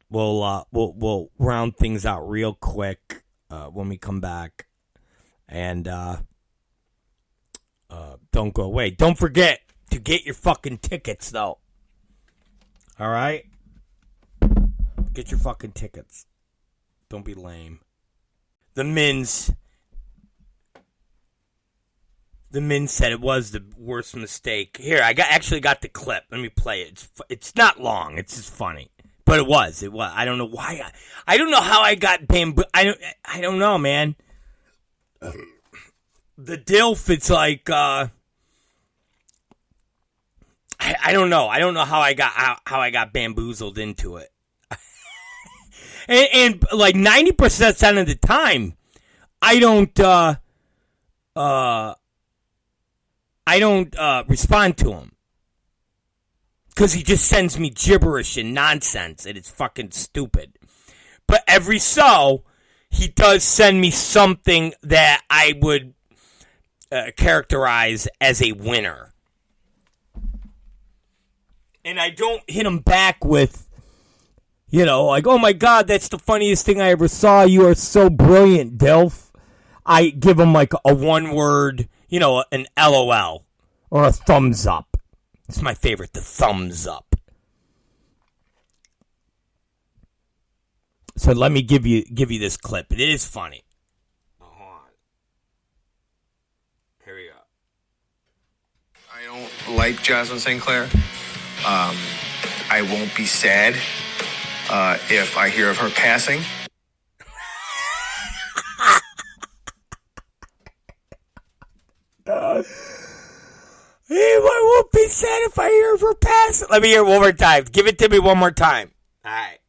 we'll round things out real quick when we come back. And don't go away. Don't forget to get your fucking tickets, though. All right? Get your fucking tickets. Don't be lame. The The Min said it was the worst mistake. Here, actually got the clip. Let me play it. It's not long. It's just funny. But it was. I don't know why. I don't know how I got bamboo. I don't know, man. The DILF, it's like, I don't know. I don't know how I got bamboozled into it. and like 90% of the time, I don't respond to him. Because he just sends me gibberish and nonsense, and it's fucking stupid. But every so, he does send me something that I would characterize as a winner. And I don't hit him back with, like, oh my God, that's the funniest thing I ever saw. You are so brilliant, Dilf. I give him like a one word, an LOL or a thumbs up. It's my favorite, the thumbs up. So let me give you this clip. It is funny. Hold on. Here we go. I don't like Jasmine St. Clair. I won't be sad if I hear of her passing. I won't be sad if I hear of her passing. Let me hear it one more time. Give it to me one more time. All right.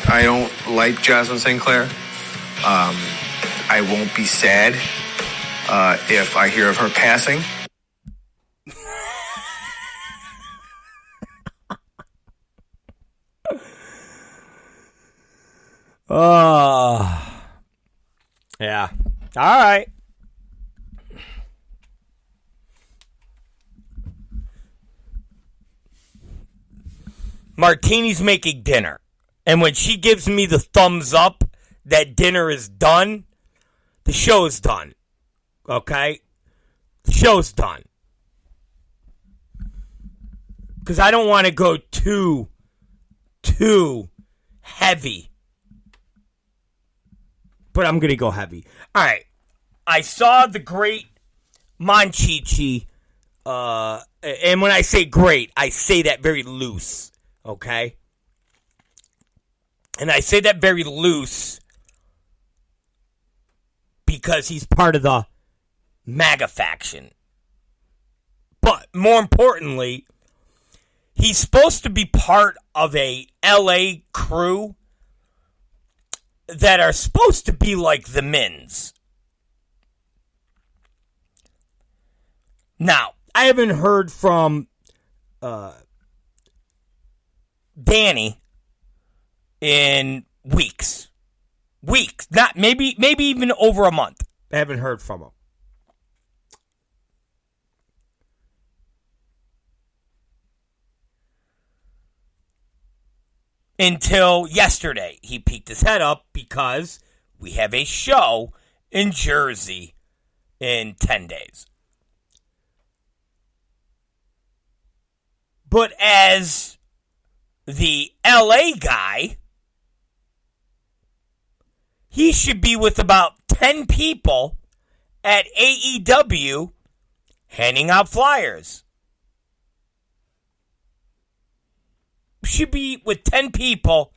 I don't like Jasmine St. Clair. I won't be sad if I hear of her passing. Oh. Yeah. All right. Martini's making dinner. And when she gives me the thumbs up that dinner is done, the show is done. Okay? The show's done. Because I don't want to go too heavy. But I'm going to go heavy. All right. I saw the great Monchichi. And when I say great, I say that very loose. Okay? And I say that very loose because he's part of the MAGA faction. But more importantly, he's supposed to be part of a LA crew that are supposed to be like the Mins. Now, I haven't heard from Danny in weeks. Not maybe even over a month. I haven't heard from him. Until yesterday, he peeked his head up because we have a show in Jersey in 10 days. But as the LA guy, he should be with about 10 people at AEW handing out flyers. Should be with 10 people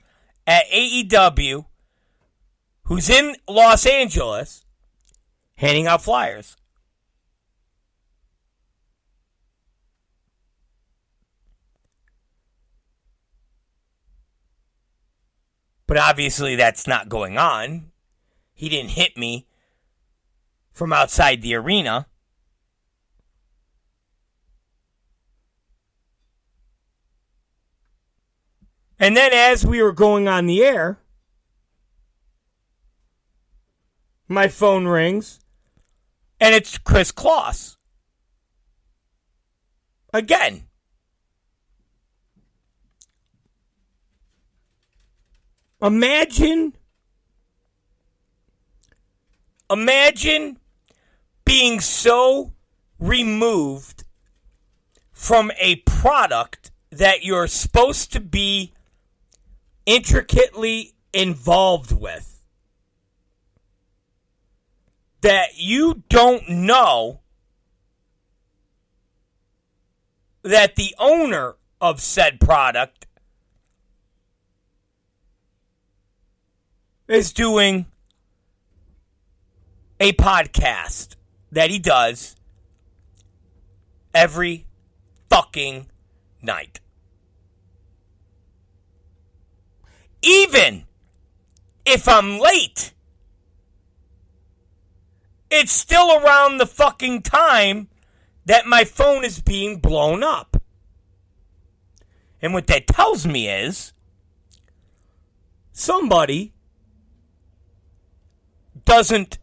at AEW who's in Los Angeles handing out flyers. But obviously that's not going on. He didn't hit me from outside the arena. And then as we were going on the air, my phone rings, and it's Chris Kloss. Again. Imagine being so removed from a product that you're supposed to be intricately involved with. that you don't know that the owner of said product is doing a podcast that he does every fucking night. Even if I'm late, it's still around the fucking time that my phone is being blown up. And what that tells me is somebody doesn't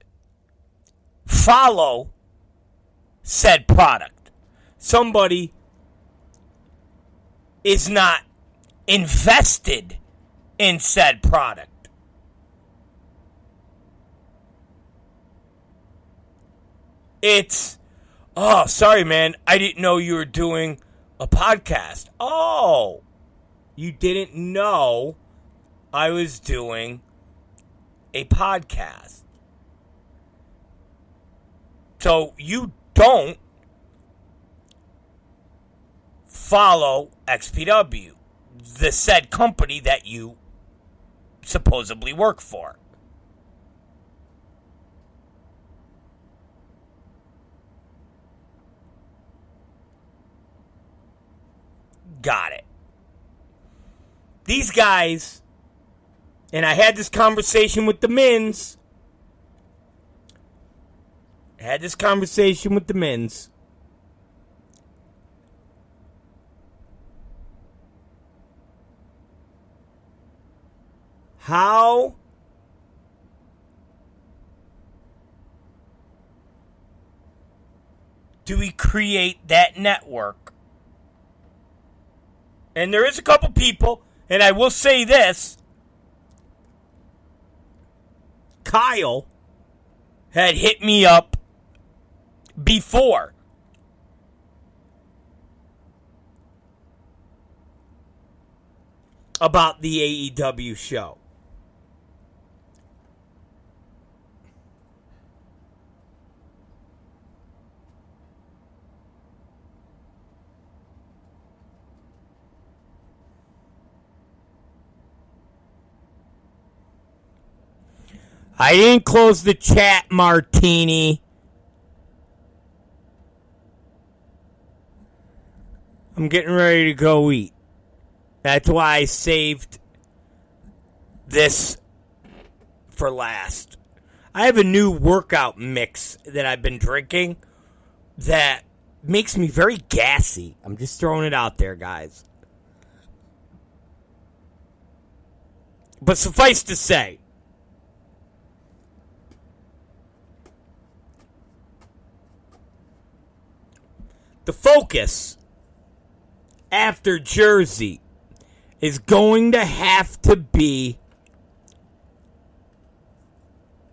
follow said product. Somebody is not invested in said product. It's, oh, sorry, man, I didn't know you were doing a podcast. Oh, you didn't know I was doing a podcast. So you don't follow XPW, the said company that you supposedly work for. Got it. These guys, and I had this conversation with the Mins. How do we create that network? And there is a couple people, and I will say this. Kyle had hit me up before. About the AEW show. I didn't close the chat, Martini. I'm getting ready to go eat. That's why I saved this for last. I have a new workout mix that I've been drinking that makes me very gassy. I'm just throwing it out there, guys. But suffice to say, the focus after Jersey is going to have to be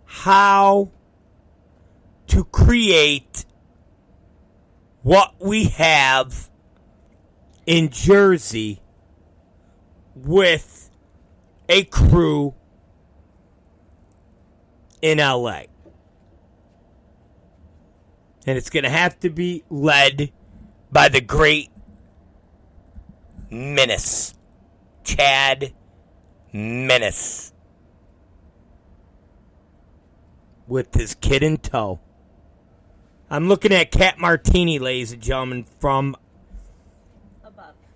how to create what we have in Jersey with a crew in LA. And it's going to have to be led by the great Menace. Chad Menace. With his kid in tow. I'm looking at Cat Martini, ladies and gentlemen, from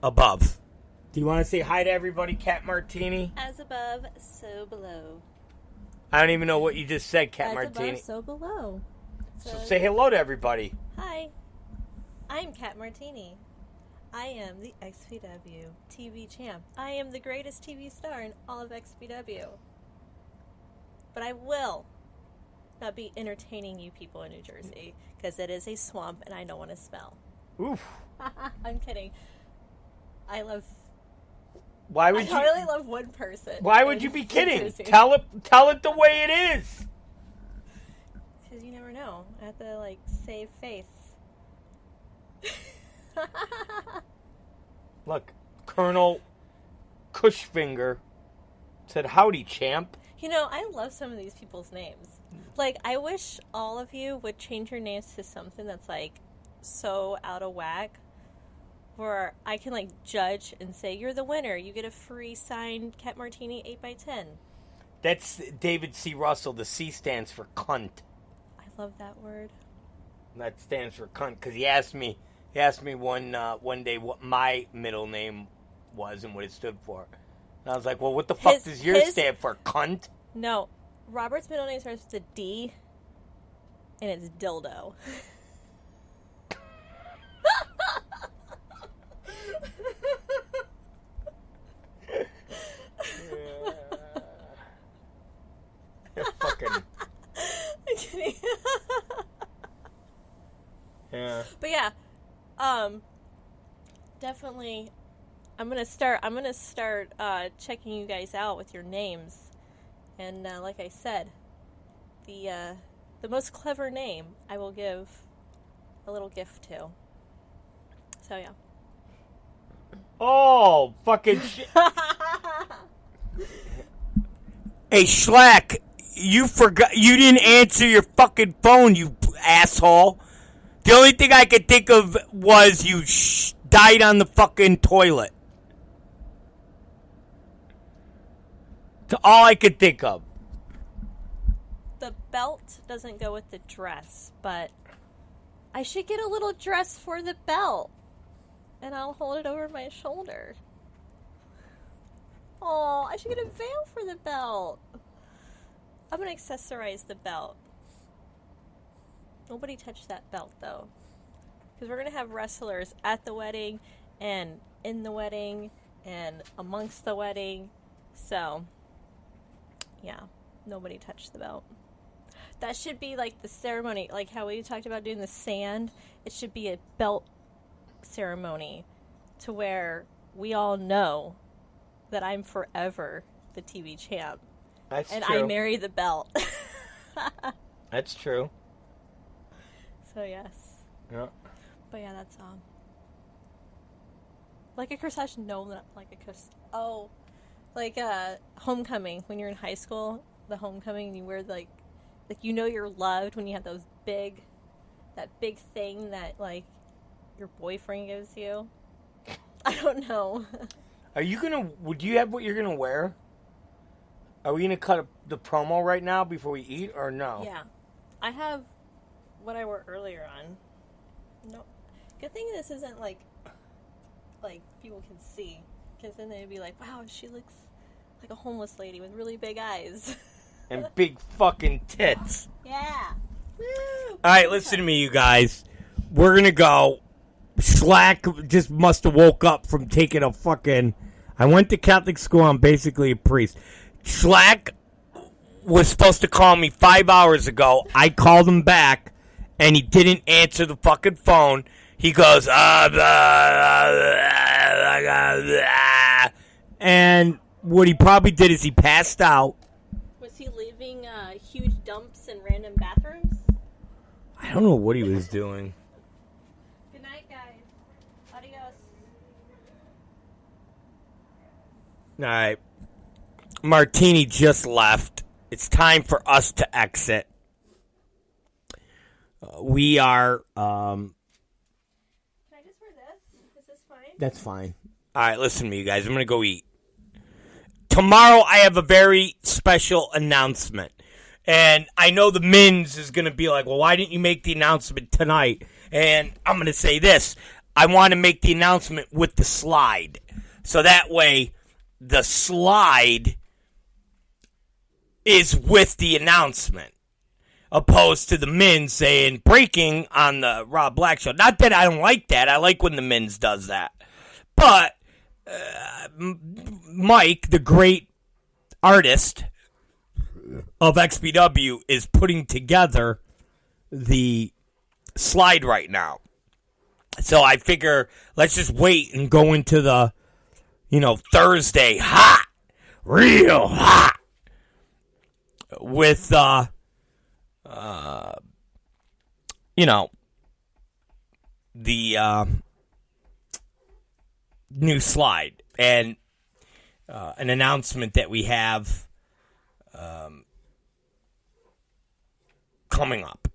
above. Do you want to say hi to everybody, Cat Martini? As above, so below. I don't even know what you just said, Cat Martini. As above, so below. So say hello to everybody. Hi, I'm Cat Martini. I am the XPW TV champ. I am the greatest TV star in all of XPW. But I will not be entertaining you people in New Jersey, because it is a swamp and I don't want to smell. Oof. I'm kidding. I only love one person. Why would you be kidding? Tell it the way it is. Because you never know. I have to, save face. Look, Colonel Cushfinger said, "Howdy, champ." You know, I love some of these people's names. Like, I wish all of you would change your names to something that's, like, so out of whack where I can, like, judge and say, you're the winner. You get a free signed Cat Martini 8x10. That's David C. Russell. The C stands for cunt. I love that word. That stands for cunt because he asked me one day what my middle name was and what it stood for. And I was like, well, what the fuck does yours stand for, cunt? No. Robert's middle name starts with a D, and it's dildo. Fucking. I'm kidding. Yeah. But yeah, definitely, I'm gonna start checking you guys out with your names, and like I said, the most clever name I will give a little gift to. So yeah. Oh, fucking shit. Hey, Shlak, you forgot. You didn't answer your fucking phone, you asshole. The only thing I could think of was you died on the fucking toilet. That's all I could think of. The belt doesn't go with the dress, but I should get a little dress for the belt, and I'll hold it over my shoulder. Oh, I should get a veil for the belt. I'm going to accessorize the belt. Nobody touched that belt, though. Because we're going to have wrestlers at the wedding, and in the wedding, and amongst the wedding. So, yeah, nobody touched the belt. That should be like the ceremony, like how we talked about doing the sand. It should be a belt ceremony to where we all know that I'm forever the TV champ. That's and true. I marry the belt. That's true. So yes. Yeah. But yeah, that's like a corsage. No, not like a corsage. Oh, like homecoming when you're in high school. The homecoming, you wear like you know you're loved when you have that big thing that like your boyfriend gives you. I don't know. Would you have what you're gonna wear? Are we gonna cut the promo right now before we eat, or no? Yeah. I have what I wore earlier on. No. Good thing this isn't like people can see. Because then they'd be like, wow, she looks like a homeless lady with really big eyes. And big fucking tits. Yeah. Woo! Alright, listen to me, you guys. We're gonna go. Shlak just must have woke up from taking a fucking... I went to Catholic school. I'm basically a priest. Shlak was supposed to call me 5 hours ago. I called him back, and he didn't answer the fucking phone. He goes, and what he probably did is he passed out. Was he leaving huge dumps in random bathrooms? I don't know what he was doing. Good night, guys. Adios. All right. Martini just left. It's time for us to exit. We are... Can I just wear this? Is this fine? That's fine. All right, listen to me, you guys. I'm going to go eat. Tomorrow, I have a very special announcement. And I know the Mins is going to be like, well, why didn't you make the announcement tonight? And I'm going to say this. I want to make the announcement with the slide. So that way, the slide is with the announcement. Opposed to the Mins saying breaking on the Rob Black show. Not that I don't like that. I like when the Mins does that. But Mike, the great artist of XPW, is putting together the slide right now. So I figure let's just wait and go into the, Thursday hot, real hot with, the new slide and an announcement that we have coming up.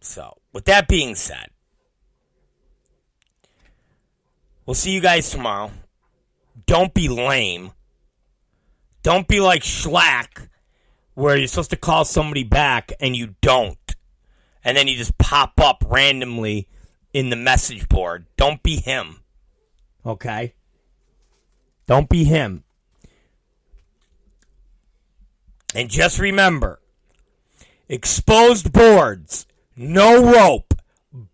So, with that being said, we'll see you guys tomorrow. Don't be lame. Don't be like Shlak, where you're supposed to call somebody back and you don't. And then you just pop up randomly in the message board. Don't be him. Okay? Don't be him. And just remember, exposed boards, no rope,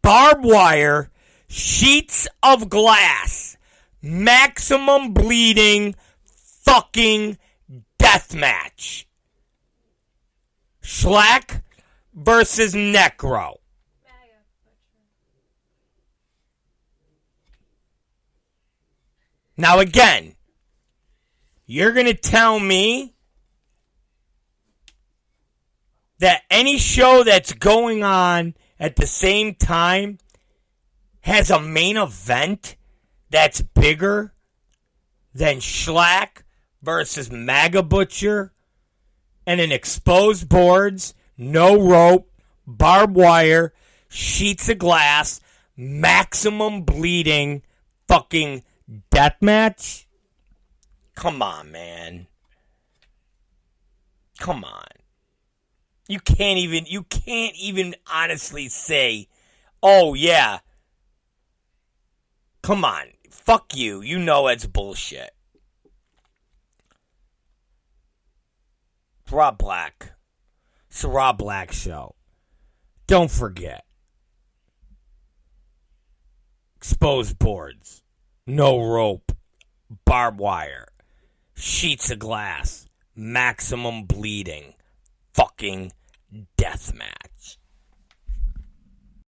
barbed wire, sheets of glass, maximum bleeding, fucking deathmatch. Shlak versus Necro. Now again, you're going to tell me that any show that's going on at the same time has a main event that's bigger than Shlak versus MAGA Butcher and an exposed boards, no rope, barbed wire, sheets of glass, maximum bleeding, fucking deathmatch? Come on, man. Come on. You can't even honestly say, oh yeah. Come on. Fuck you. You know it's bullshit. It's Rob Black. It's the Rob Black Show. Don't forget. Exposed boards. No rope. Barbed wire. Sheets of glass. Maximum bleeding. Fucking deathmatch.